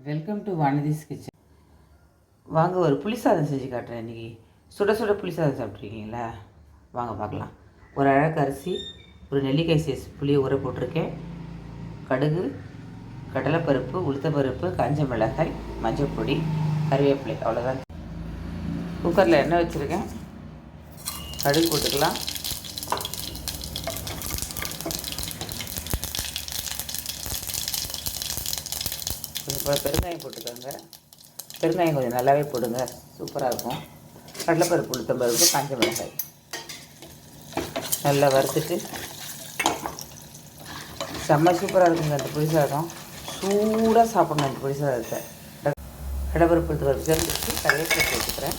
Welcome to Vanathi's kitchen. வாங்க ஒரு புளி சாதம் செஞ்சு காட்டுறேன். இன்றைக்கி சுட சுட புளி சாதம் சாப்பிட்ருக்கீங்களா? வாங்க பார்க்கலாம். ஒரு அழகு அரிசி, ஒரு நெல்லிக்காய் சைஸ் புளியை ஊற போட்டிருக்கேன். கடுகு, கடலைப்பருப்பு, உளுத்தப்பருப்பு, காஞ்ச மிளகாய், மஞ்சள் பொடி, கருவேப்பிலை, அவ்வளோதான். குக்கரில் எண்ணெய் வச்சுருக்கேன். கடுகு போட்டுக்கலாம். கொஞ்சம் பெருங்காயம் போட்டுக்கோங்க. பெருங்காயம் கொஞ்சம் நல்லாவே போடுங்க, சூப்பராக இருக்கும். கடலைப்பருப்பு, உளுத்தம்பருப்பு, காஞ்ச மிளகாய் நல்லா வறுத்துட்டு செம்ம சூப்பராக இருக்குங்க அந்த புளி சாதம். சூடாக சாப்பிடணும் அந்த புளி சாதத்தை. கடலைப்பருப்பு, உளுத்தம்பருப்பு சேர்ந்துட்டு கருவேப்பிலை போட்டுக்கிறேன்.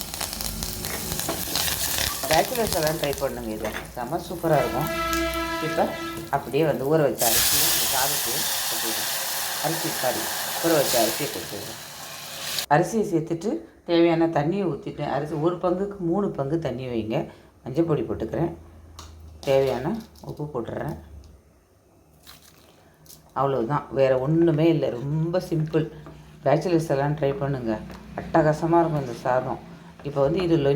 பேச்சுலர்ஸ் எல்லாம் ட்ரை பண்ணுங்க, இதை செம்ம சூப்பராக இருக்கும். இப்போ அப்படியே ஊற வச்ச அரிசியை அந்த சாதத்தையும் கொட்டிடுறேன். ஊற வச்ச அரிசியை கொடுத்துருவேன். அரிசியை சேர்த்துட்டு தேவையான தண்ணியை ஊற்றிட்டு, அரிசி ஒரு பங்குக்கு 3 பங்கு தண்ணி வைங்க. மஞ்சள் பொடி போட்டுக்கிறேன். தேவையான உப்பு போட்டுடுறேன். அவ்வளோதான், வேறு ஒன்றுமே இல்லை. ரொம்ப சிம்பிள். பேச்சுலர்ஸ் எல்லாம் ட்ரை பண்ணுங்கள், அட்டகாசமாக இருக்கும் இந்த சாதம். இப்போ இதில்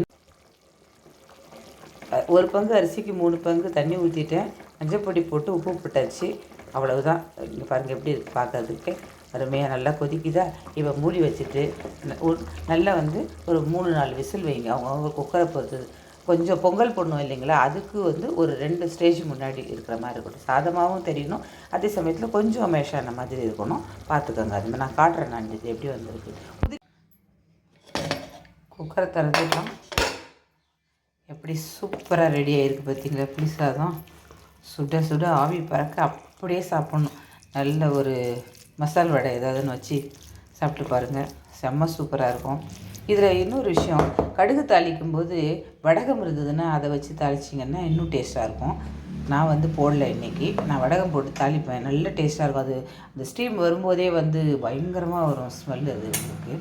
1 பங்கு அரிசிக்கு 3 பங்கு தண்ணி ஊற்றிட்டேன். மஞ்சள் பொடி போட்டு உப்பு போட்டாச்சு. அவ்வளவுதான். இங்கே பாருங்கள் எப்படி இருக்குது பார்க்கறதுக்கு அருமையாக நல்லா கொதிக்குதா. இப்போ மூடி வச்சுட்டு நல்லா ஒரு 3-4 விசில் வைங்க. அவங்க குக்கரை பொறுத்து. கொஞ்சம் பொங்கல் போடணும் இல்லைங்களா, அதுக்கு ஒரு 2 ஸ்டேஜ் முன்னாடி இருக்கிற மாதிரி இருக்கட்டும். சாதமாகவும் தெரியணும், அதே சமயத்தில் கொஞ்சம் மேஷான மாதிரி இருக்கணும். பார்த்துக்கோங்க. அது நான் காட்டுறேன் நான் இது எப்படி வந்திருக்கு. குக்கரை திறந்துக்கலாம். எப்படி சூப்பராக ரெடி ஆகிருக்கு பார்த்தீங்களா புளி சாதம். சுட சுட ஆவி பறக்க அப்படியே சாப்பிட்ணும். நல்ல ஒரு மசால் வடை ஏதாவதுன்னு வச்சு சாப்பிட்டு பாருங்கள், செம்ம சூப்பராக இருக்கும். இதில் இன்னொரு விஷயம், கடுகு தாளிக்கும் போது வடகம் இருந்ததுன்னா அதை வச்சு தாளிச்சிங்கன்னா இன்னும் டேஸ்ட்டாக இருக்கும். நான் போடல இன்றைக்கி. நான் வடகம் போட்டு தாளிப்பேன், நல்ல டேஸ்ட்டாக இருக்கும். அது அந்த ஸ்டீம் வரும்போதே பயங்கரமாக வரும் ஸ்மெல். அது உங்களுக்கு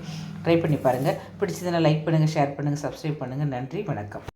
ட்ரை பண்ணி பாருங்கள். பிடிச்சதுன்னா லைக் பண்ணுங்கள், ஷேர் பண்ணுங்கள், சப்ஸ்கிரைப் பண்ணுங்கள். நன்றி, வணக்கம்.